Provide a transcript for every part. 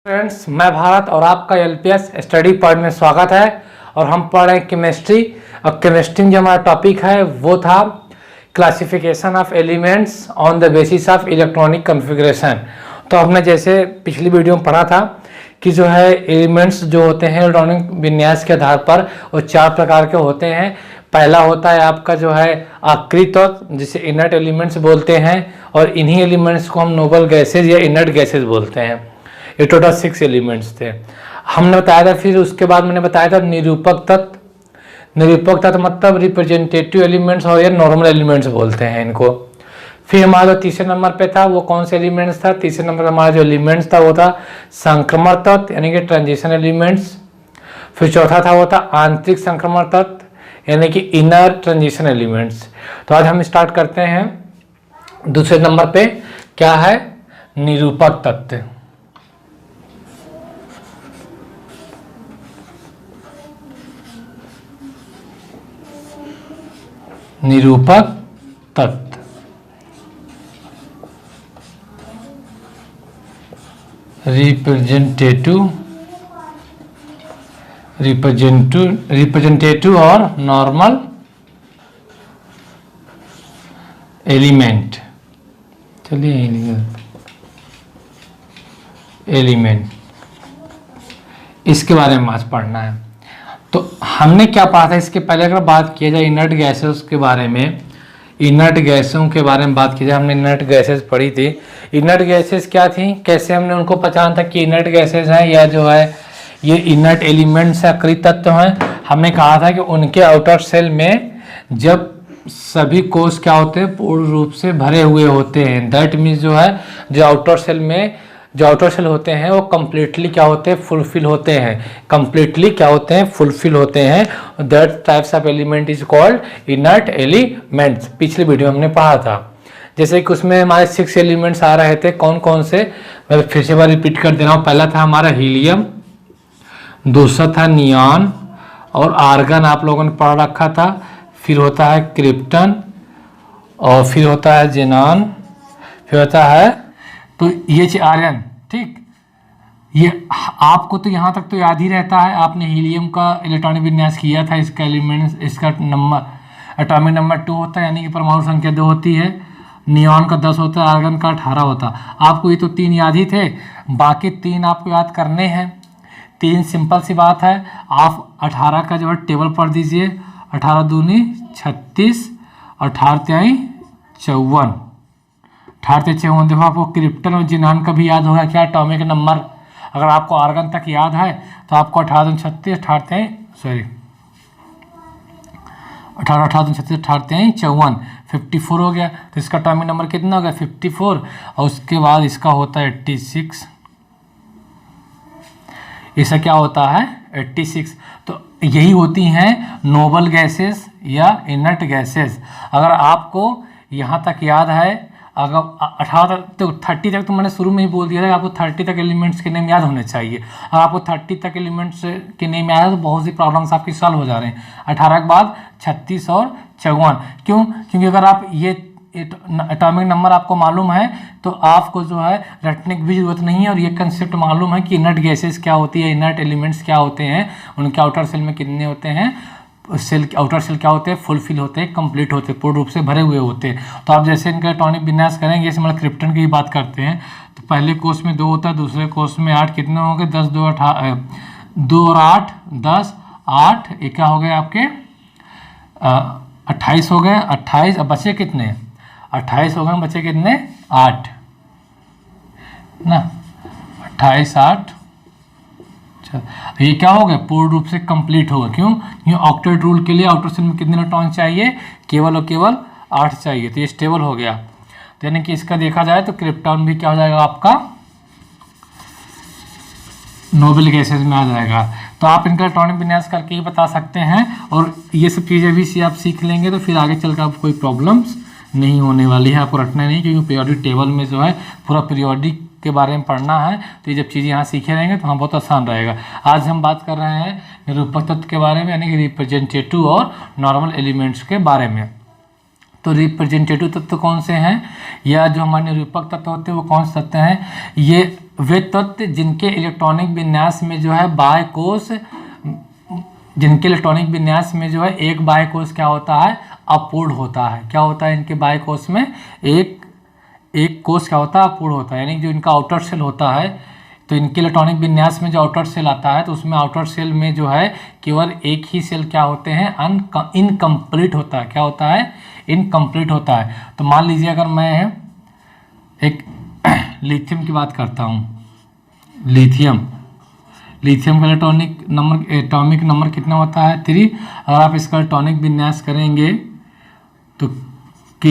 Friends, मैं भारत और आपका एलपीएस स्टडी पॉइंट में स्वागत है। और हम पढ़ रहे हैं केमिस्ट्री। और केमिस्ट्री में जो हमारा टॉपिक है वो था classification of elements on the basis of electronic configuration. तो हमने जैसे पिछली वीडियो में पढ़ा था कि जो है एलिमेंट्स जो होते हैं इलेक्ट्रॉनिक विन्यास के आधार पर वो चार प्रकार के होते हैं। पहला होता है आपका जो है आकृत तत्व, जिसे इनर्ट एलिमेंट्स बोलते हैं, और इन्हीं एलिमेंट्स को हम नोबल गैसेज या इनर्ट गैसेज बोलते हैं। ये टोटल 6 एलिमेंट्स थे हमने बताया था। फिर उसके बाद मैंने बताया था निरूपक तत्व। निरूपक तत्व मतलब रिप्रेजेंटेटिव एलिमेंट्स और ये नॉर्मल एलिमेंट्स बोलते हैं इनको। फिर हमारा जो तीसरे नंबर पे था वो कौन से एलिमेंट्स था? तीसरे नंबर पर हमारा जो एलिमेंट्स था वो था संक्रमण तत्व यानी कि ट्रांजिशन एलिमेंट्स। फिर चौथा था वो था आंतरिक संक्रमण तत्व यानी कि इनर ट्रांजिशन एलिमेंट्स। तो आज हम स्टार्ट करते हैं। दूसरे नंबर पे क्या है? निरूपक तत्व। निरूपक तत्व रिप्रेजेंटेटिव और नॉर्मल एलिमेंट। चलिए एलिमेंट इसके बारे में आज पढ़ना है। तो हमने क्या पढ़ा था इसके पहले? अगर बात किया जाए इनर्ट गैसेस के बारे में, इनर्ट गैसों के बारे में बात की जाए, हमने इनर्ट गैसेस पढ़ी थी। इनर्ट गैसेस क्या थी, कैसे हमने उनको पहचाना था कि इनर्ट गैसेस हैं या जो है ये इनर्ट एलिमेंट्स या अक्रिय तत्व हैं। हमने कहा था कि उनके आउटर सेल में जब सभी कोष क्या होते हैं, पूर्ण रूप से भरे हुए होते हैं। दैट मीन्स जो है जो आउटर सेल में जो आउटर सेल होते हैं वो कम्प्लीटली क्या होते हैं, फुलफिल होते हैं। कम्प्लीटली क्या होते हैं, फुलफिल होते हैं। That types of element is called inert elements. पिछली वीडियो हमने पढ़ा था। जैसे कि उसमें हमारे 6 एलिमेंट्स आ रहे थे। कौन कौन से? मैं फिर से बार रिपीट कर दे रहा हूँ। पहला था हमारा हीलियम, दूसरा था नियॉन और आर्गन, आप लोगों ने पढ़ रखा था। फिर होता है क्रिप्टन और फिर होता है जेनॉन, फिर होता है तो ये आर्यन। ठीक, ये आपको तो यहाँ तक तो याद ही रहता है। आपने हीलियम का इलेक्ट्रॉनिक विन्यास किया था। इसका एलिमेंट्स, इसका नंबर एटॉमिक नंबर 2 होता है यानी कि परमाणु संख्या 2 होती है। नियॉन का 10 होता है, आर्गन का 18 होता है। आपको ये तो 3 याद ही थे, बाकी 3 आपको याद करने हैं। 3 सिंपल सी बात है। आप 18 का जो है टेबल पढ़ दीजिए। 18 दूनी 36, 18 त्याई 54, 18 ते 54। देखो आपको क्रिप्टन और जिनान का भी याद होगा क्या, एटॉमिक नंबर। अगर आपको आर्गन तक याद है तो आपको 18 दूनी 36, 18 त्याई 54, 54 हो गया। तो इसका एटॉमिक नंबर कितना हो गया? 54। और उसके बाद इसका होता है 86। इसका क्या होता है? 86। तो यही होती हैं नोबल गैसेस या इनर्ट गैसेस। अगर आपको यहाँ तक याद है, अगर 18 तक तो 30 तक तो मैंने शुरू में ही बोल दिया था कि आपको 30 तक एलिमेंट्स के नेम याद होने चाहिए। अगर आपको 30 तक एलिमेंट्स के नेम याद है तो बहुत सी प्रॉब्लम्स आपकी सॉल्व हो जा रहे हैं। 18 के बाद 36 और 54। क्यों? क्योंकि अगर आप ये एटॉमिक नंबर आपको मालूम है तो आपको जो है रटने की भी जरूरत नहीं है। और ये कंसेप्ट मालूम है कि इनर्ट गैसेस क्या होती है, इनर्ट एलिमेंट्स क्या होते हैं, उनके आउटर सेल में कितने होते हैं। सेल आउटर सेल क्या होते हैं? फुलफिल होते हैं, कंप्लीट होते हैं, पूर्ण रूप से भरे हुए होते हैं। तो आप जैसे इनका एटॉमिक विन्यास करेंगे, जैसे मतलब क्रिप्टन की बात करते हैं तो पहले कोष में 2 होता है, दूसरे कोष में 8। कितने होंगे? 10, 2 और 8 10, 8 ये क्या हो गए आपके 28 हो गए। 28 अब बचे कितने? 28 हो गए, बचे कितने? 8 ना, 28 8। ये क्या हो गया? पूर्ण रूप से कंप्लीट होगा। क्यों? ये ऑक्टेट रूल के लिए आउटर सेल में कितने इलेक्ट्रॉन चाहिए? केवल और केवल 8 चाहिए। तो ये स्टेबल हो गया। तो यानी कि इसका देखा जाए तो क्रिप्टॉन भी क्या हो जाएगा आपका? नोबल गैसेस में आ जाएगा। तो आप इनका इलेक्ट्रॉनिक विन्यास करके ही बता सकते हैं। और ये सब चीज़ें भी आप सीख लेंगे तो फिर आगे चलकर आपको कोई प्रॉब्लम्स नहीं होने वाली है। आपको रटना नहीं, क्योंकि पीरियोडिक टेबल में जो है पूरा पीरियोडिक के बारे में पढ़ना है। तो ये जब चीज़ें यहाँ सीखे रहेंगे तो हाँ बहुत आसान रहेगा। आज हम बात कर रहे हैं निरूपक तत्व के बारे में, यानी कि रिप्रेजेंटेटिव और नॉर्मल एलिमेंट्स के बारे में। तो रिप्रेजेंटेटिव तत्व कौन से हैं, या जो हमारे निरूपक तत्व होते हैं वो कौन से तत्व हैं? ये वे तत्व जिनके इलेक्ट्रॉनिक विन्यास में जो है बाह्य कोश, जिनके इलेक्ट्रॉनिक विन्यास में जो है एक बाह्य कोश क्या होता है, अपूर्ण होता है। क्या होता है इनके बाह्य कोश में, एक कोश क्या होता है, अपूर्ण होता है। यानी जो इनका आउटर सेल होता है, तो इनके इलेक्ट्रॉनिक विन्यास में जो आउटर सेल आता है तो उसमें आउटर सेल में जो है केवल एक ही सेल क्या होते हैं, इनकम्प्लीट होता है। क्या होता है, इनकम्प्लीट होता है। तो मान लीजिए अगर मैं एक लिथियम की बात करता हूँ, लिथियम का एटॉमिक नंबर कितना होता है, 3। अगर आप इसका एटॉमिक विन्यास करेंगे तो K,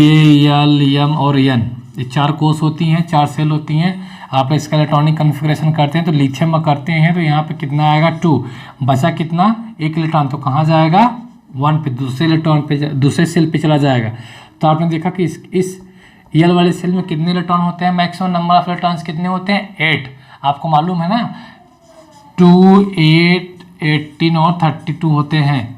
L, M और N, ये 4 कोश होती हैं, 4 सेल होती हैं। आप इसका इलेक्ट्रॉनिक कॉन्फ़िगरेशन करते हैं तो लिथियम में करते हैं तो यहाँ पे कितना आएगा, 2। बचा कितना, 1 इलेक्ट्रॉन, तो कहाँ जाएगा, 1 पे, दूसरे सेल पे चला जाएगा। तो आपने देखा कि इस यल वाले सेल में कितने इलेक्ट्रॉन होते हैं, मैक्सिमम नंबर ऑफ इलेक्ट्रॉन्स कितने होते हैं, 8। आपको मालूम है ना, 2, 8, 18 और 32 होते हैं।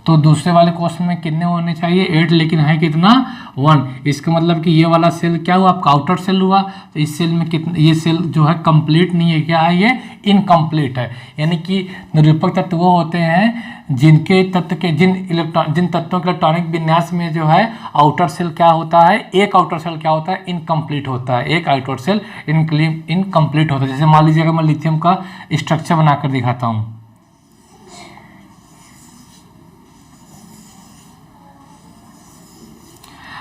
तो दूसरे वाले क्वेश्चन में कितने होने चाहिए, 8, लेकिन है कितना, 1। इसका मतलब कि ये वाला सेल क्या हुआ, आपका आउटर सेल हुआ। तो इस सेल में कितना, ये सेल जो है कंप्लीट नहीं है, क्या है, ये इनकम्प्लीट है। यानी कि निरूपक तत्व वो होते हैं जिनके तत्व के जिन तत्वों के इलेक्ट्रॉनिक विन्यास में जो है आउटर सेल क्या होता है, एक आउटर सेल क्या होता है, इनकम्प्लीट होता है। एक आउटर सेल इनकम्प्लीट होता है। जैसे मान लीजिए अगर मैं लिथियम का स्ट्रक्चर बनाकर दिखाता हूँ,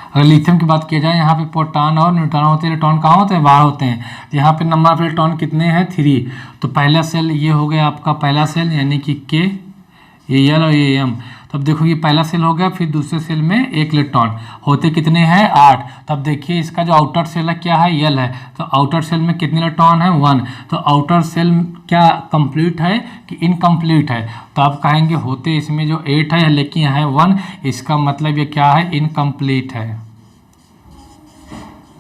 अगर लिथियम की बात की जाए, यहाँ पे प्रोटॉन और न्यूट्रॉन होते हैं। इलेक्ट्रॉन कहाँ होते हैं, बाहर होते हैं। तो यहाँ पे नंबर ऑफ इलेक्ट्रॉन कितने हैं, 3। तो पहला सेल ये हो गया आपका पहला सेल, यानी कि K, ये L और ये M। तो अब देखो ये पहला सेल हो गया, फिर दूसरे सेल में 1 इलेक्ट्रॉन होते कितने हैं, 8। तो अब देखिए इसका जो आउटर सेल है क्या है, L है। तो आउटर सेल में कितने इलेक्ट्रॉन है, 1। तो आउटर सेल क्या कंप्लीट है कि इनकम्प्लीट है। तो आप कहेंगे होते इसमें जो 8 है, लेकिन है 1, इसका मतलब ये क्या है, इनकम्प्लीट है,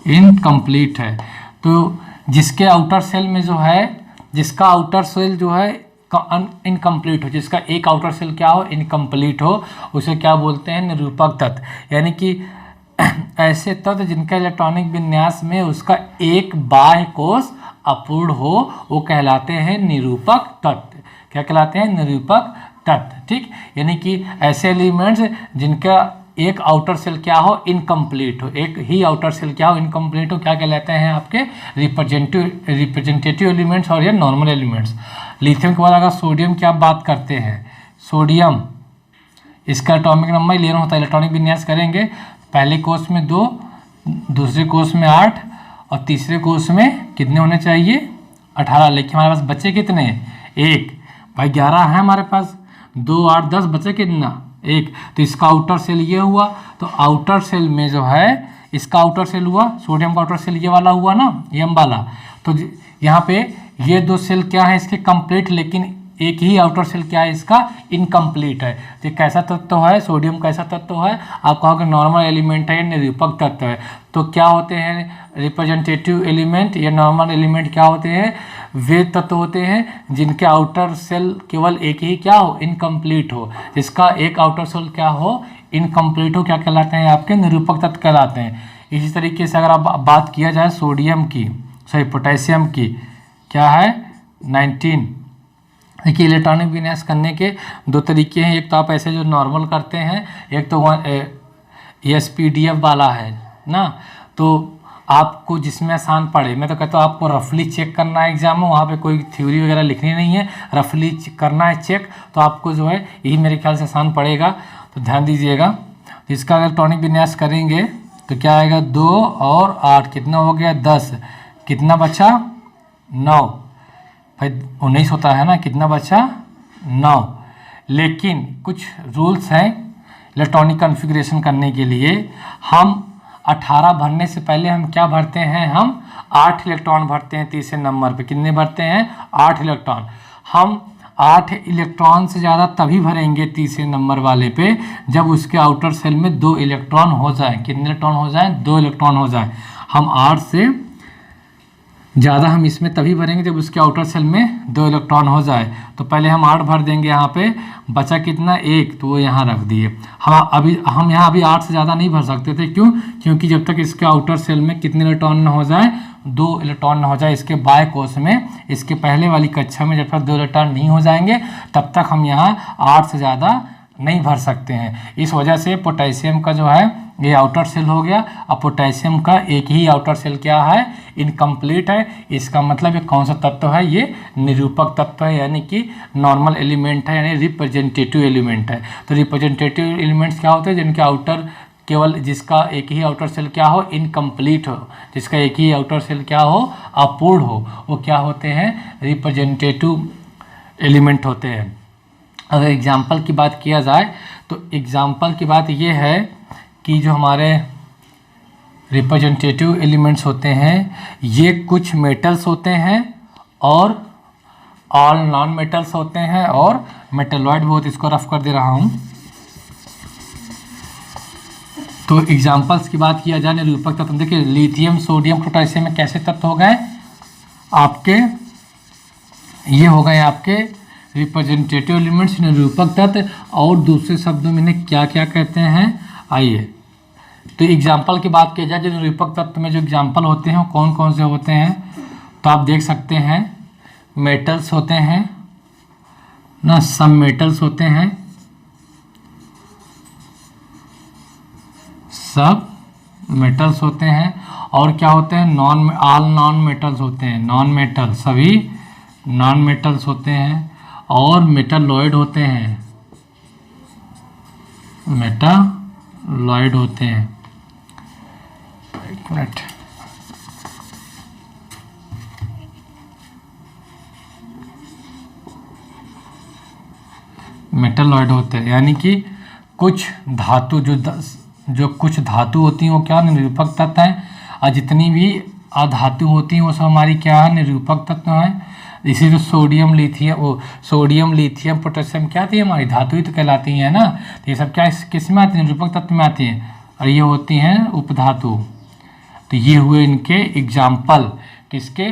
इनकम्प्लीट है। तो जिसके आउटर सेल में जो है, जिसका आउटर सेल जो है इनकम्प्लीट हो, जिसका एक आउटर सेल क्या हो, इनकम्प्लीट हो, उसे क्या बोलते हैं, निरूपक तत्व। यानी कि ऐसे तत्व जिनका इलेक्ट्रॉनिक विन्यास में उसका एक बाह्य कोश अपूर्ण हो, वो कहलाते हैं निरूपक तत्व। क्या कहलाते हैं, निरूपक तत्व। ठीक, यानी कि ऐसे एलिमेंट्स जिनका एक आउटर सेल क्या हो, इनकम्प्लीट हो, एक ही आउटर सेल क्या हो, इनकम्प्लीट हो, क्या कहलाते हैं आपके रिप्रेजेंटेटिव एलिमेंट्स और ये नॉर्मल एलिमेंट्स। लिथियम के बाद अगर सोडियम की आप बात करते हैं, सोडियम इसका एटॉमिक नंबर 11 होता है। इलेक्ट्रॉनिक विन्यास करेंगे, पहले कोष में 2, दूसरे कोष में 8 और तीसरे कोष में कितने होने चाहिए, 18। लेकिन हमारे पास बचे कितने, 1। भाई 11 है हमारे पास, 2, 8, 10, बचे कितना, 1। तो इसका आउटर सेल ये हुआ। तो आउटर सेल में जो है, इसका आउटर सेल हुआ, सोडियम का आउटर सेल ये वाला हुआ ना, M वाला। तो यहाँ पे ये 2 सेल क्या है इसके कंप्लीट, लेकिन एक ही आउटर सेल क्या है इसका, इनकम्प्लीट है। तो कैसा तत्व है, सोडियम कैसा तत्व है, आप कहोगे नॉर्मल एलिमेंट है, निरूपक तत्व है। तो क्या होते हैं रिप्रेजेंटेटिव एलिमेंट या नॉर्मल एलिमेंट, क्या होते हैं, वे तत्व होते हैं जिनके आउटर सेल केवल एक ही क्या हो, इनकम्प्लीट हो। जिसका एक आउटर सेल क्या हो, इनकम्प्लीट हो, क्या कहलाते हैं, आपके निरूपक तत्व कहलाते हैं। इसी तरीके से अगर आप बात किया जाए सोडियम की, पोटेशियम की, क्या है 19। देखिए इलेक्ट्रॉनिक विन्यास करने के 2 तरीके हैं। एक तो आप ऐसे जो नॉर्मल करते हैं, एक तो SPDF वाला है ना। तो आपको जिसमें आसान पड़े, मैं तो कहता हूँ आपको रफली चेक करना है एग्जाम में, वहाँ पे कोई थ्योरी वगैरह लिखनी नहीं है, रफली करना है चेक। तो आपको जो है यही मेरे ख्याल से आसान पड़ेगा, तो ध्यान दीजिएगा। तो इसका अगर इलेक्ट्रॉनिक विन्यास करेंगे तो क्या आएगा, 2 और 8 कितना हो गया, 10। कितना बचा, 9। भाई 19 होता है ना, कितना बचा, 9। लेकिन कुछ रूल्स हैं इलेक्ट्रॉनिक कॉन्फ़िगरेशन करने के लिए। हम 18 भरने से पहले हम क्या भरते हैं, हम 8 इलेक्ट्रॉन भरते हैं तीसरे नंबर पे। कितने भरते हैं, 8 इलेक्ट्रॉन। हम 8 इलेक्ट्रॉन से ज़्यादा तभी भरेंगे तीसरे नंबर वाले पे जब उसके आउटर सेल में 2 इलेक्ट्रॉन हो जाए। कितने इलेक्ट्रॉन हो जाए, 2 इलेक्ट्रॉन हो जाए। हम 8 से ज़्यादा हम इसमें तभी भरेंगे जब उसके आउटर सेल में 2 इलेक्ट्रॉन हो जाए। तो पहले हम 8 भर देंगे यहाँ पे, बचा कितना 1, तो वो यहाँ रख दिए। हम यहाँ अभी 8 से ज़्यादा नहीं भर सकते थे, क्यों? क्योंकि जब तक इसके आउटर सेल में कितने इलेक्ट्रॉन न हो जाए, 2 इलेक्ट्रॉन न हो जाए इसके बाय कोष में, इसके पहले वाली कक्षा में जब तक 2 इलेक्ट्रॉन नहीं हो जाएंगे तब तक हम यहाँ 8 से ज़्यादा नहीं भर सकते हैं। इस वजह से पोटेशियम का जो है ये आउटर सेल हो गया। अब पोटेशियम का एक ही आउटर सेल क्या है, इनकम्प्लीट है। इसका मतलब ये कौन सा तत्व है, ये निरूपक तत्व है, यानी कि नॉर्मल एलिमेंट है, यानी रिप्रेजेंटेटिव एलिमेंट है। तो रिप्रेजेंटेटिव एलिमेंट्स क्या होते हैं, जिनके आउटर केवल जिसका एक ही आउटर सेल क्या हो, इनकम्प्लीट हो, जिसका एक ही आउटर सेल क्या हो, अपूर्ण हो, वो क्या होते हैं, रिप्रेजेंटेटिव एलिमेंट होते हैं। अगर एग्जाम्पल की बात किया जाए तो एग्जाम्पल की बात ये है कि जो हमारे रिप्रेजेंटेटिव एलिमेंट्स होते हैं ये कुछ मेटल्स होते हैं और ऑल नॉन मेटल्स होते हैं और मेटलॉइड, बहुत इसको रफ कर दे रहा हूँ। तो एग्जाम्पल्स की बात किया जाए निरूपक तत्व, देखिए लिथियम, सोडियम, पोटेशियम में कैसे तत्व हो गए आपके, ये हो गए आपके रिप्रेजेंटेटिव एलिमेंट्स, निरूपक तत्व। और दूसरे शब्दों में इन्हें क्या क्या कहते हैं, आइए तो एग्जाम्पल की बात की जाए जो निरूपक तत्व में जो एग्जाम्पल होते हैं वो कौन कौन से होते हैं, तो आप देख सकते हैं मेटल्स होते हैं ना, सब मेटल्स होते हैं, सब मेटल्स होते हैं। और क्या होते हैं, ऑल नॉन मेटल्स होते हैं, नॉन मेटल सभी नॉन मेटल्स होते हैं। और मेटालॉइड होते हैं, मेटालॉइड होते हैं। एक मिनट, मेटालॉइड होते हैं यानी कि कुछ धातु जो कुछ धातु होती हैं वो क्या निरूपक तत्व हैं, और जितनी भी अधातु होती हैं वो सब हमारी क्या है, निरूपक तत्व हैं। इसी जो सोडियम लिथियम पोटेशियम क्या थी, हमारी धातु ही तो कहलाती हैं ना। तो ये सब क्या किस में आती है, निरूपक तत्व में आती हैं, और ये होती हैं उपधातु। तो ये हुए इनके एग्जाम्पल किसके,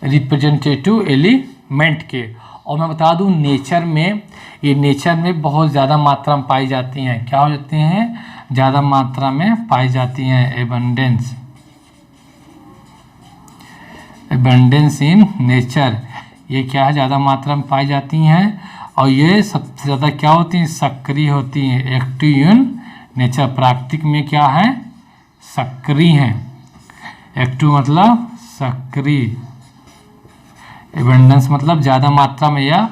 रिप्रेजेंटेटिव एलिमेंट के। और मैं बता दूं नेचर में बहुत ज़्यादा मात्रा में पाई जाती हैं, क्या हो जाती हैं, ज़्यादा मात्रा में पाई जाती हैं, एबंडेंस इन नेचर, ये क्या है, ज़्यादा मात्रा में पाई जाती हैं। और ये सबसे ज़्यादा क्या होती हैं, सक्रिय होती हैं, एक्टिव इन नेचर, प्राकृतिक में क्या है, सक्रिय हैं। एक्टिव मतलब सक्रिय, एबंडेंस मतलब ज़्यादा मात्रा में या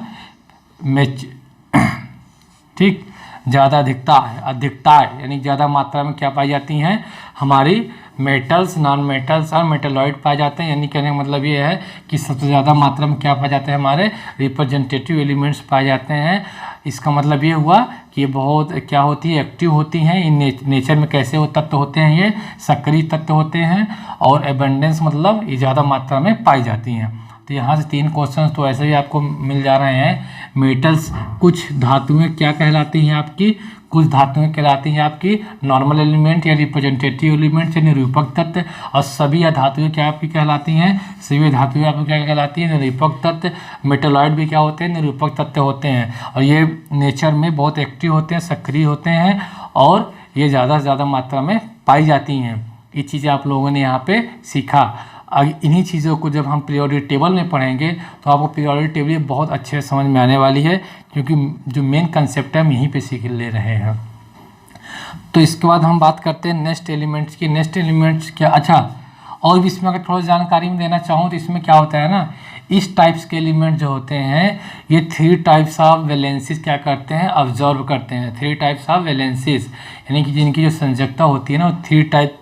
ठीक, ज़्यादा अधिकता है यानी ज़्यादा मात्रा में क्या पाई जाती हैं, हमारी मेटल्स, नॉन मेटल्स और मेटलॉइड पाए जाते हैं। यानी कहने का मतलब ये है कि सबसे ज़्यादा मात्रा में क्या पाए जाते हैं, हमारे रिप्रेजेंटेटिव एलिमेंट्स पाए जाते हैं। इसका मतलब ये हुआ कि ये बहुत क्या होती है, एक्टिव होती हैं। इन नेचर में कैसे वो तत्व होते हैं, ये सक्रिय तत्व होते हैं। और एबंडेंस मतलब ये ज़्यादा मात्रा में पाई जाती हैं। तो यहाँ से 3 क्वेश्चन तो ऐसे भी आपको मिल जा रहे हैं। मेटल्स कुछ धातुएं क्या कहलाती हैं आपकी, कुछ धातुएं कहलाती हैं आपकी नॉर्मल एलिमेंट या रिप्रेजेंटेटिव एलिमेंट या निरूपक तत्व। और सभी धातुएं क्या आपकी कहलाती हैं, सभी धातुएं आपको क्या कहलाती हैं, निरूपक तत्व। मेटलॉइड भी क्या होते हैं, निरूपक तत्व होते हैं। और ये नेचर में बहुत एक्टिव होते हैं, सक्रिय होते हैं और ये ज़्यादा से ज़्यादा मात्रा में पाई जाती हैं। ये चीज़ें आप लोगों ने यहाँ पे सीखा। इन्हीं चीज़ों को जब हम पीरियोडिक टेबल में पढ़ेंगे तो आपको पीरियोडिक टेबल बहुत अच्छे से समझ में आने वाली है, क्योंकि जो मेन कंसेप्ट है हम यहीं पे सीख ले रहे हैं। तो इसके बाद हम बात करते हैं नेक्स्ट एलिमेंट्स की। नेक्स्ट एलिमेंट्स क्या, अच्छा और भी इसमें अगर थोड़ा जानकारी में देना चाहूँ तो इसमें क्या होता है ना, इस टाइप्स के एलिमेंट जो होते हैं ये 3 टाइप्स ऑफ वैलेंसीज क्या करते हैं, ऑब्जर्व करते हैं। 3 टाइप्स ऑफ वैलेंसीज यानी कि जिनकी जो संयोजकता होती है ना वो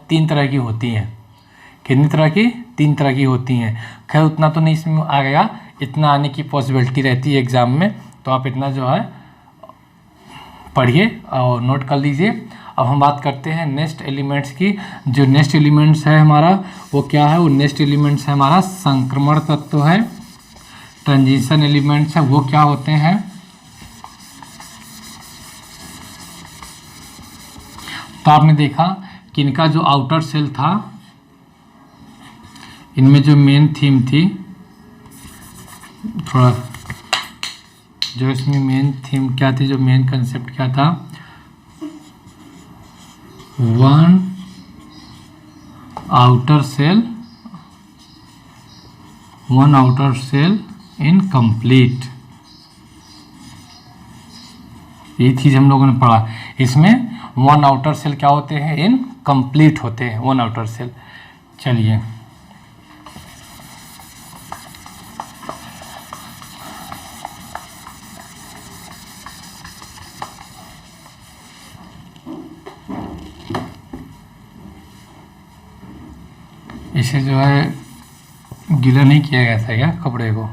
3 तरह की होती हैं। कितनी तरह की, 3 तरह की होती हैं। खैर उतना तो नहीं इसमें आ गया, इतना आने की पॉसिबिलिटी रहती है एग्ज़ाम में, तो आप इतना जो है पढ़िए और नोट कर लीजिए। अब हम बात करते हैं नेक्स्ट एलिमेंट्स की। जो नेक्स्ट एलिमेंट्स है हमारा वो क्या है, वो नेक्स्ट एलिमेंट्स है हमारा संक्रमण तत्व है, ट्रांजिशन एलिमेंट्स है। वो क्या होते हैं, तो आपने देखा कि इनका जो आउटर सेल था इनमें जो मेन थीम थी, थोड़ा जो इसमें मेन थीम क्या थी, जो मेन कंसेप्ट क्या था, वन आउटर सेल इनकम्प्लीट, ये चीज हम लोगों ने पढ़ा। इसमें वन आउटर सेल क्या होते हैं, इनकम्प्लीट होते हैं वन आउटर सेल। चलिए इसे जो है गीला नहीं किया गया था क्या कपड़े को।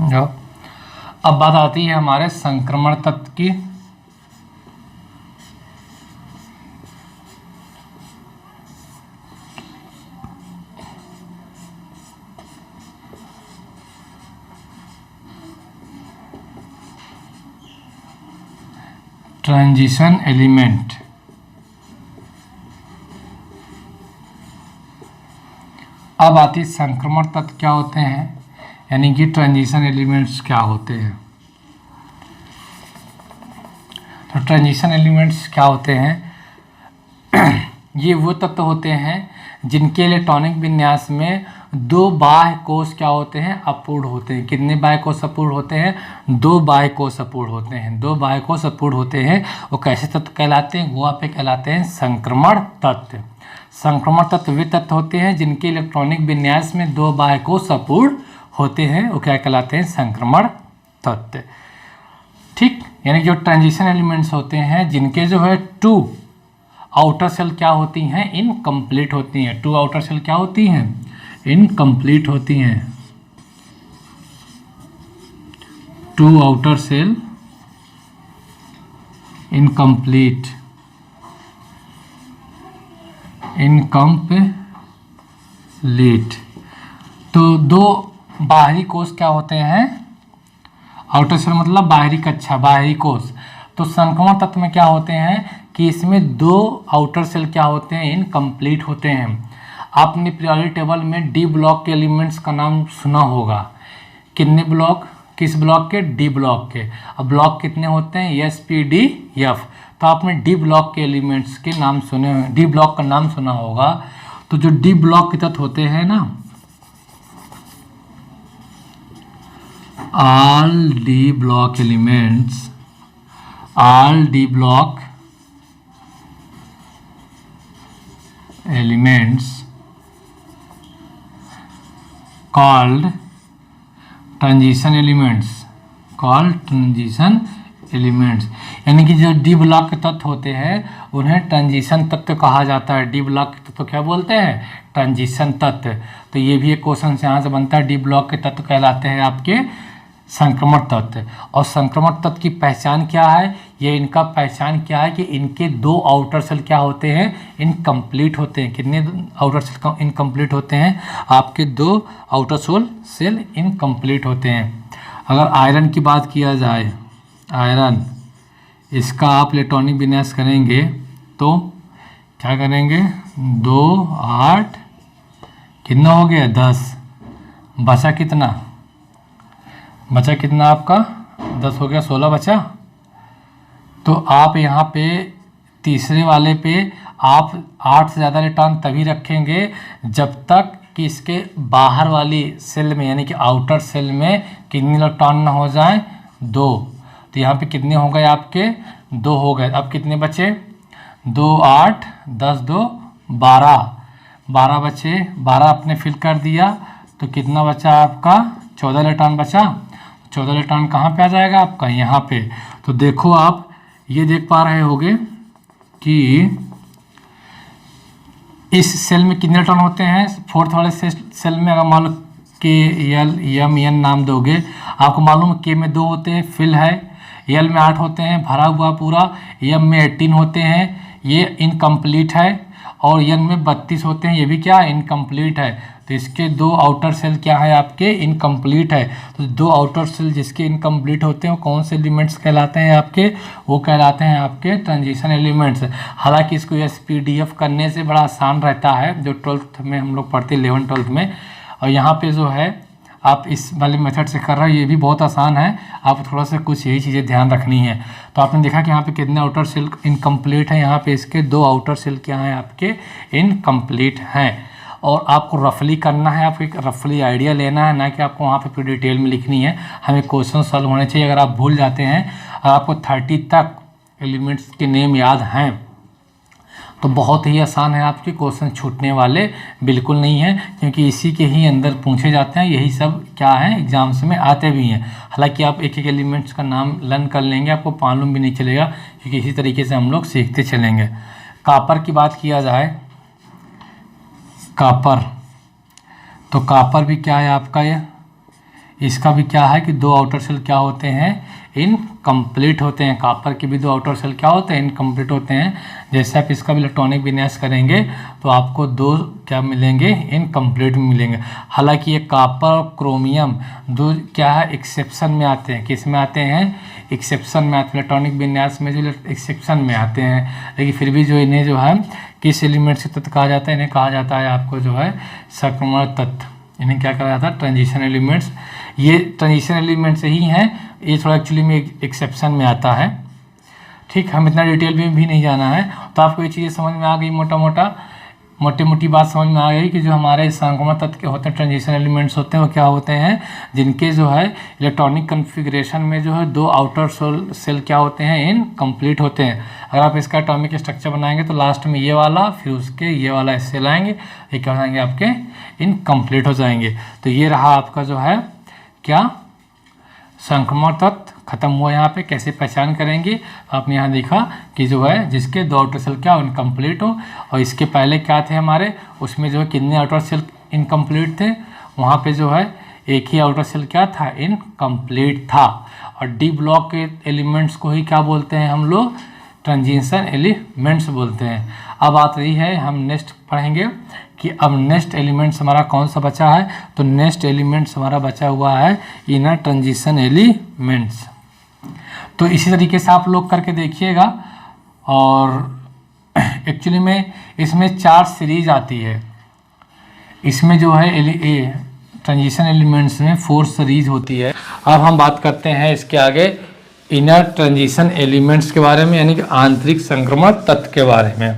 जो अब बात आती है हमारे संक्रमण तत्व की। ट्रांजिशन एलिमेंट, अब आती संक्रमण तत्व क्या होते हैं, यानी कि ट्रांजिशन एलिमेंट्स क्या होते हैं। तो ट्रांजिशन एलिमेंट्स क्या होते हैं, ये वो तत्व होते हैं जिनके इलेक्ट्रॉनिक विन्यास में दो बाह्य कोष क्या होते हैं, अपूर्ण होते हैं। कितने बाह्य कोष अपूर्ण होते हैं, दो बाह्य कोष अपूर्ण होते हैं। दो बाह्य कोष अपूर्ण होते हैं, वो कैसे तत्व कहलाते हैं, वो पे कहलाते हैं संक्रमण तत्व। संक्रमण तत्व वे तत्व होते हैं जिनके इलेक्ट्रॉनिक विन्यास में दो बाह्य कोष अपूर्ण होते हैं, वो क्या कहलाते हैं, संक्रमण तत्व। ठीक, यानी जो ट्रांजिशन एलिमेंट्स होते हैं जिनके जो है टू आउटर सेल क्या होती हैं, इनकम्प्लीट होती हैं। टू आउटर सेल क्या होती हैं, इनकम्प्लीट होती हैं। Two outer cell incomplete, incomplete. तो दो बाहरी कोष क्या होते हैं, आउटर सेल मतलब बाहरी कक्षा, बाहरी कोष। तो संक्रमण तत्व में क्या होते हैं कि इसमें दो आउटर सेल क्या होते हैं, इनकम्प्लीट होते हैं। आपने पीरियोडिक टेबल में डी ब्लॉक के एलिमेंट्स का नाम सुना होगा। कितने ब्लॉक, किस ब्लॉक के, डी ब्लॉक के। अब ब्लॉक कितने होते हैं, एस पी डी एफ। तो आपने डी ब्लॉक के एलिमेंट्स के नाम सुने, डी ब्लॉक का नाम सुना होगा। तो जो डी ब्लॉक के तत्व होते हैं ना, all D block elements, all D block elements called transition elements, called transition elements। यानी कि जो डी ब्लॉक के तत्व होते हैं उन्हें ट्रांजिशन तत्व कहा जाता है। डी ब्लॉक के तत्व क्या बोलते हैं, ट्रांजिशन तत्व। तो ये भी एक क्वेश्चन से यहाँ से बनता है, डी ब्लॉक के तत्व कहलाते हैं आपके संक्रमण तत्व। और संक्रमण तत्व की पहचान क्या है, ये इनका पहचान क्या है कि इनके दो आउटर सेल क्या होते हैं, इनकम्प्लीट होते हैं। कितने आउटर सेल इनकम्प्लीट होते हैं, आपके दो आउटर सेल इनकम्प्लीट होते हैं। अगर आयरन की बात किया जाए, आयरन, इसका आप इलेक्ट्रॉनिक विन्यास करेंगे तो क्या करेंगे, 2 8 कितना हो गया, 10, बचा कितना, बचा कितना आपका 10 हो गया, 16 बचा। तो आप यहाँ पे तीसरे वाले पे आप 8 से ज़्यादा इलेक्ट्रॉन तभी रखेंगे जब तक कि इसके बाहर वाली सेल में यानी कि आउटर सेल में कितने इलेक्ट्रॉन ना हो जाए, 2। तो यहाँ पे कितने हो गए आपके, 2 हो गए। अब कितने बचे, 2 8 10 2 12, 12 बचे, 12 आपने फिल कर दिया। तो कितना बचा आपका, 14 इलेक्ट्रॉन बचा। 14 इलेक्ट्रॉन कहाँ पे आ जाएगा आपका, यहाँ पे। तो देखो आप ये देख पा रहे होगे कि इस सेल में कितने इलेक्ट्रॉन होते हैं, फोर्थ वाले सेल में। अगर मान लो के एल एम एन नाम दोगे, आपको मालूम है के में 2 होते हैं, फिल है। एल में 8 होते हैं, भरा हुआ पूरा। एम में 18 होते हैं, ये इनकम्प्लीट है। और एन में 32 होते हैं, ये भी क्या, इनकम्प्लीट है। तो इसके 2 आउटर सेल क्या है आपके इनकम्प्लीट है। तो 2 आउटर सेल जिसके इनकम्प्लीट होते हैं वो कौन से एलिमेंट्स कहलाते हैं आपके, वो कहलाते हैं आपके ट्रांजिशन एलिमेंट्स। हालांकि इसको SPDF करने से बड़ा आसान रहता है, जो 12th में हम लोग पढ़ते हैं 11th 12th में। और यहाँ पे जो है आप इस वाले मेथड से कर रहे हो, ये भी बहुत आसान है, आप थोड़ा सा कुछ यही चीज़ें ध्यान रखनी है। तो आपने देखा कि यहाँ पे कितने आउटर सेल इनकम्प्लीट है, यहाँ पे इसके 2 आउटर सेल क्या हैं आपके इनकम्प्लीट हैं। और आपको रफली करना है, आपको एक रफली आइडिया लेना है, ना कि आपको वहाँ पे पूरी डिटेल में लिखनी है। हमें क्वेश्चन सॉल्व होने चाहिए। अगर आप भूल जाते हैं और आपको 30 तक एलिमेंट्स के नेम याद हैं तो बहुत ही आसान है, आपके क्वेश्चन छूटने वाले बिल्कुल नहीं है, क्योंकि इसी के ही अंदर पूछे जाते हैं। यही सब क्या है एग्जाम्स में आते भी हैं। हालांकि आप एक एक एलिमेंट्स का नाम लर्न कर लेंगे, आपको मालूम भी नहीं चलेगा, क्योंकि इसी तरीके से हम लोग सीखते चलेंगे। कॉपर की बात किया जाए, कॉपर, तो कॉपर भी क्या है आपका, ये इसका भी क्या है कि 2 आउटर सेल क्या होते हैं इनकम्प्लीट होते हैं। कॉपर के भी 2 आउटर सेल क्या होते हैं इनकम्प्लीट होते हैं। जैसे आप इसका भी इलेक्ट्रॉनिक विन्यास करेंगे तो आपको 2 क्या मिलेंगे इनकम्प्लीट मिलेंगे। हालांकि ये कॉपर और क्रोमियम 2 क्या है एक्सेप्शन में आते हैं। किस में आते हैं, एक्सेप्शन में आते हैं। इलेक्ट्रॉनिक विन्यास में जो एक्सेप्शन में आते हैं, लेकिन फिर भी जो इन्हें जो है किस एलिमेंट से तत्व कहा जाता है, इन्हें कहा जाता है आपको जो है संक्रमण तत्व। इन्हें क्या कहा जाता है ट्रांजिशन एलिमेंट्स। ये ट्रांजिशन एलिमेंट्स ही हैं, ये थोड़ा एक्चुअली में एक्सेप्शन में आता है। ठीक, हम इतना डिटेल में भी नहीं जाना है। तो आपको ये चीज़ें समझ में आ गई, मोटी मोटी बात समझ में आ गई कि जो हमारे संक्रमण तत्व के होते हैं ट्रांजिशन एलिमेंट्स होते हैं वो क्या होते हैं, जिनके जो है इलेक्ट्रॉनिक कन्फिग्रेशन में जो है 2 आउटर सेल क्या होते हैं इनकम्प्लीट होते हैं। अगर आप इसका एटॉमिक स्ट्रक्चर बनाएंगे तो लास्ट में ये वाला, फिर उसके ये वाला सेल आएंगे, ये क्या हो जाएंगे आपके इनकम्प्लीट हो जाएंगे। तो ये रहा आपका जो है क्या संक्रमण तत्व खत्म हुआ। यहाँ पे कैसे पहचान करेंगे, आपने यहाँ देखा कि जो है जिसके 2 आउटर सेल क्या इनकम्प्लीट हो, और इसके पहले क्या थे हमारे, उसमें जो है कितने आउटर सेल इनकम्प्लीट थे, वहाँ पे जो है एक ही आउटर सेल क्या था इनकम्प्लीट था। और डी ब्लॉक के एलिमेंट्स को ही क्या बोलते हैं हम लोग ट्रांजिशन एलिमेंट्स बोलते हैं। अब बात रही है हम नेक्स्ट पढ़ेंगे कि अब नेक्स्ट एलिमेंट्स हमारा कौन सा बचा है। तो नेक्स्ट एलिमेंट्स हमारा बचा हुआ है इनर ट्रांजिशन एलिमेंट्स। तो इसी तरीके से आप लोग करके देखिएगा। और एक्चुअली में इसमें 4 सीरीज आती है। इसमें जो है ट्रांजिशन एलिमेंट्स में 4 सीरीज होती है। अब हम बात करते हैं इसके आगे इनर ट्रांजिशन एलिमेंट्स के बारे में, यानी कि आंतरिक संक्रमण तत्व के बारे में।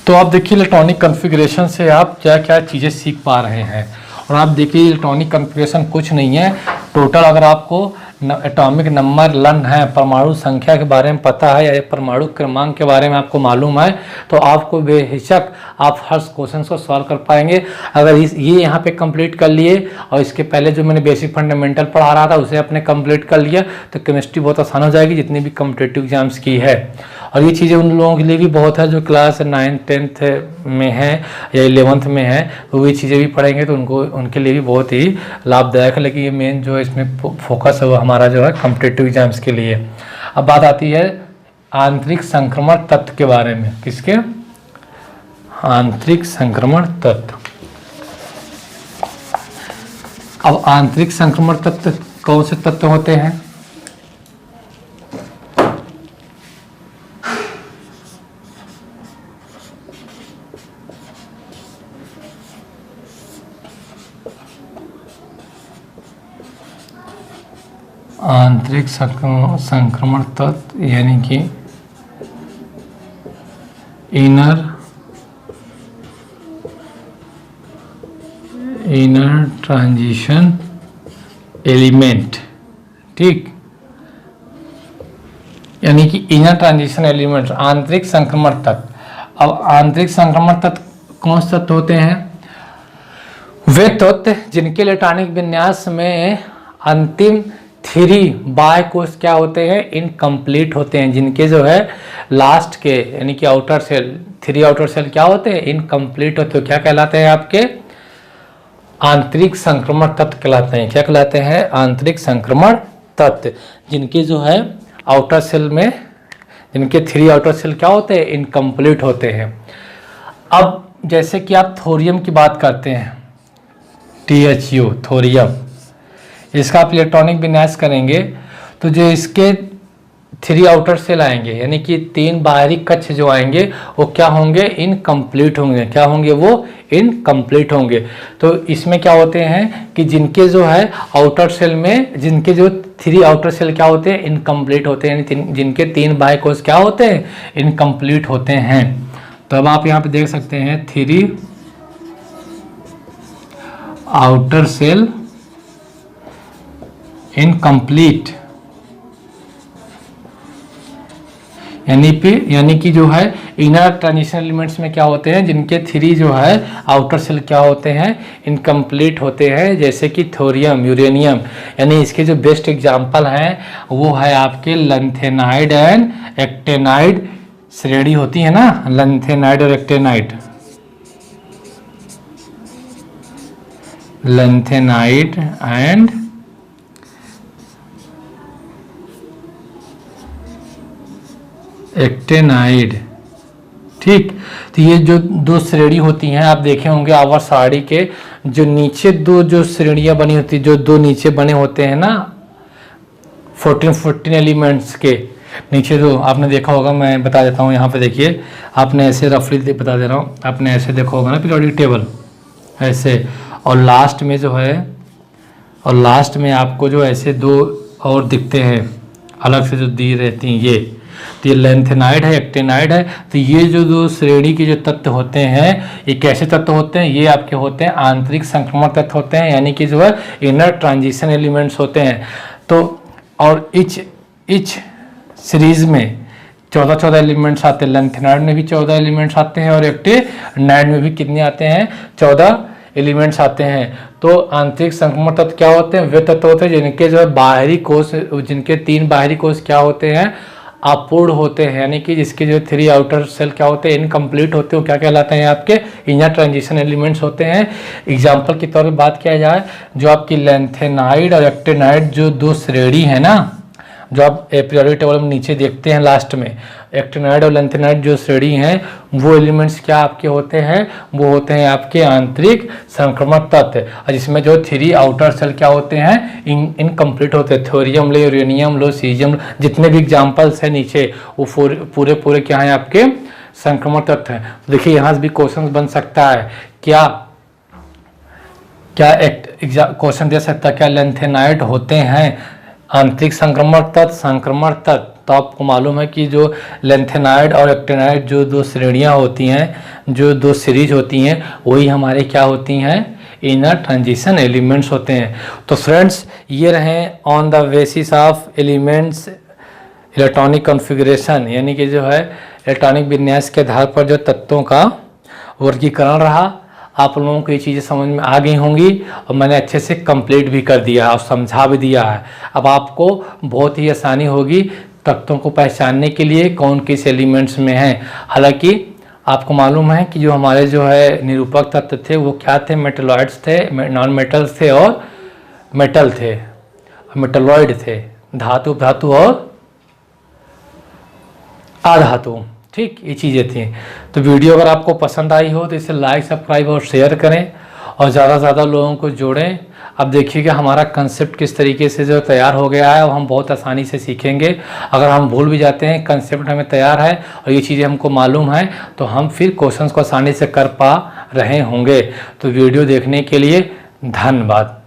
तो आप देखिए इलेक्ट्रॉनिक कॉन्फ़िगरेशन से आप क्या क्या चीज़ें सीख पा रहे हैं। और आप देखिए इलेक्ट्रॉनिक कॉन्फ़िगरेशन कुछ नहीं है, टोटल अगर आपको एटॉमिक नंबर लर्न है, परमाणु संख्या के बारे में पता है या परमाणु क्रमांक के बारे में आपको मालूम है, तो आपको बेहिचक आप हर क्वेश्चन को सॉल्व कर पाएंगे। अगर ये यहाँ पे कंप्लीट कर लिए और इसके पहले जो मैंने बेसिक फंडामेंटल पढ़ा रहा था उसे आपने कंप्लीट कर लिया तो केमिस्ट्री बहुत आसान हो जाएगी, जितनी भी कॉम्पिटिटिव एग्जाम्स की है। और ये चीज़ें उन लोगों के लिए भी बहुत है जो क्लास 9th 10th में है या 11th में है, तो ये चीज़ें भी पढ़ेंगे तो उनके लिए भी बहुत ही लाभदायक है। लेकिन ये मेन जो है इसमें फोकस है वो हमारा जो है कॉम्पिटिटिव एग्जाम्स के लिए। अब बात आती है आंतरिक संक्रमण तत्व के बारे में। किसके, आंतरिक संक्रमण तत्व। अब आंतरिक संक्रमण तत्व कौन से तत्व होते हैं, आंतरिक संक्रमण तत्व यानी कि इनर ट्रांजिशन एलिमेंट। ठीक, यानी कि इनर ट्रांजिशन एलिमेंट आंतरिक संक्रमण तत्व। अब आंतरिक संक्रमण तत्व कौन से तत्व होते हैं, वे तत्व जिनके इलेक्ट्रॉनिक विन्यास में अंतिम 3 बाह्य कोश क्या होते हैं इनकम्प्लीट होते हैं, जिनके जो है लास्ट के यानी कि आउटर सेल 3 आउटर सेल क्या होते हैं इनकम्प्लीट होते हैं, क्या कहलाते हैं आपके आंतरिक संक्रमण तत्व कहलाते हैं। क्या कहलाते हैं आंतरिक संक्रमण तत्व, जिनके जो है आउटर सेल में जिनके 3 आउटर सेल क्या होते हैं इनकम्प्लीट होते हैं। अब जैसे कि आप थोरियम की बात करते हैं, THU थोरियम, इसका आप इलेक्ट्रॉनिक विन्यास करेंगे तो जो इसके 3 आउटर सेल आएंगे, यानी कि 3 बाहरी कक्ष जो आएंगे वो क्या होंगे, इनकम्प्लीट होंगे। क्या होंगे वो, इनकम्प्लीट होंगे। तो इसमें क्या होते हैं कि जिनके जो है आउटर सेल में, जिनके जो 3 आउटर सेल क्या होते हैं, इनकम्प्लीट होते हैं, यानी जिनके 3 बाह्य कोश क्या होते हैं, इनकम्प्लीट होते हैं। तो अब आप यहाँ पे देख सकते हैं 3 आउटर सेल इनकम्प्लीट, यानी कि जो है इनर ट्रांजिशन एलिमेंट्स में क्या होते हैं, जिनके 3 जो है आउटर सेल क्या होते हैं, इनकम्प्लीट होते हैं, जैसे कि थोरियम, यूरेनियम। यानी इसके जो बेस्ट एग्जांपल हैं वो है आपके लैंथेनाइड एंड एक्टेनाइड श्रेणी होती है ना, लैंथेनाइड और एक्टेनाइड, लैंथेनाइड एंड एक्टेनाइड। ठीक, तो ये जो 2 श्रेणी होती हैं, आप देखे होंगे आवर्त सारणी के जो नीचे 2 जो श्रेणियां बनी होती, जो 2 नीचे बने होते हैं ना 14 एलिमेंट्स के नीचे, जो आपने देखा होगा, मैं बता देता हूँ यहाँ पे देखिए, आपने ऐसे रफली बता दे रहा हूँ, आपने ऐसे देखा होगा ना पीरियोडिक टेबल ऐसे, और लास्ट में जो है, और लास्ट में आपको जो ऐसे 2 और दिखते हैं अलग से जो दी रहती हैं ये, तो ये लैंथेनाइड है, एक्टेनाइड है। तो ये जो 2 श्रेणी के जो तत्व होते हैं, ये कैसे तत्व होते हैं, ये आपके होते हैं आंतरिक संक्रमण तत्व होते हैं, यानी कि जो है इनर ट्रांजिशन एलिमेंट्स होते हैं। तो और इच सीरीज में 14 एलिमेंट्स आते हैं, लैंथेनाइड में भी 14 एलिमेंट्स आते हैं और एक्टेनाइड में भी कितने आते हैं, 14 एलिमेंट्स आते हैं। तो आंतरिक संक्रमण तत्व क्या होते हैं, वे तत्व होते हैं जिनके जो है बाहरी कोश, जिनके 3 बाहरी कोश क्या होते हैं, अपूर्ण होते हैं, यानी कि जिसके जो 3 आउटर सेल क्या होते हैं, इनकम्प्लीट होते हैं, वो क्या कहलाते हैं, आपके इनर ट्रांजिशन एलिमेंट्स होते हैं। एग्जाम्पल के तौर पे बात किया जाए, जो आपकी लैंथेनाइड और एक्टेनाइड जो 2 श्रेणी है ना, जो आप पीरियोडिक टेबल में नीचे देखते हैं लास्ट में, एक्टेनाइड और लैंथेनाइड जो श्रेणी हैं, वो एलिमेंट्स क्या आपके होते हैं, वो होते हैं आपके आंतरिक संक्रमण तत्व, और जिसमें जो 3 आउटर सेल क्या होते हैं, इनकम्प्लीट होते हैं। थोरियम लो, यूरेनियम लो, सीजियम, जितने भी एग्जाम्पल्स हैं नीचे, वो पूरे क्या हैं, आपके संक्रमण तत्व हैं। तो देखिए यहाँ से भी क्वेश्चन बन सकता है, क्या क्वेश्चन दे सकता है, क्या लैंथेनाइड होते हैं आंतरिक संक्रमण तत्व। तो आपको मालूम है कि जो लैंथेनाइड और एक्टेनाइड जो 2 श्रेणियां होती हैं, जो 2 सीरीज होती हैं, वही हमारे क्या होती हैं, इनर ट्रांजिशन एलिमेंट्स होते हैं। तो फ्रेंड्स, ये रहे on the basis of elements electronic configuration, यानी कि जो है इलेक्ट्रॉनिक विन्यास के आधार पर जो तत्वों का वर्गीकरण रहा। आप लोगों को ये चीज़ें समझ में आ गई होंगी और मैंने अच्छे से कंप्लीट भी कर दिया और समझा भी दिया है। अब आपको बहुत ही आसानी होगी तत्वों को पहचानने के लिए कौन किस एलिमेंट्स में है। हालांकि आपको मालूम है कि जो हमारे जो है निरूपक तत्व थे वो क्या थे, मेटलॉइड्स थे, नॉन मेटल्स थे और मेटल थे, मेटलॉइड थे, धातु, धातु और अधातु। ठीक, ये चीज़ें थी। तो वीडियो अगर आपको पसंद आई हो तो इसे लाइक, सब्सक्राइब और शेयर करें और ज़्यादा से ज़्यादा लोगों को जोड़ें। अब देखिएगा हमारा कंसेप्ट किस तरीके से जो तैयार हो गया है, और हम बहुत आसानी से सीखेंगे। अगर हम भूल भी जाते हैं, कंसेप्ट हमें तैयार है और ये चीज़ें हमको मालूम है, तो हम फिर क्वेश्चंस को आसानी से कर पा रहे होंगे। तो वीडियो देखने के लिए धन्यवाद।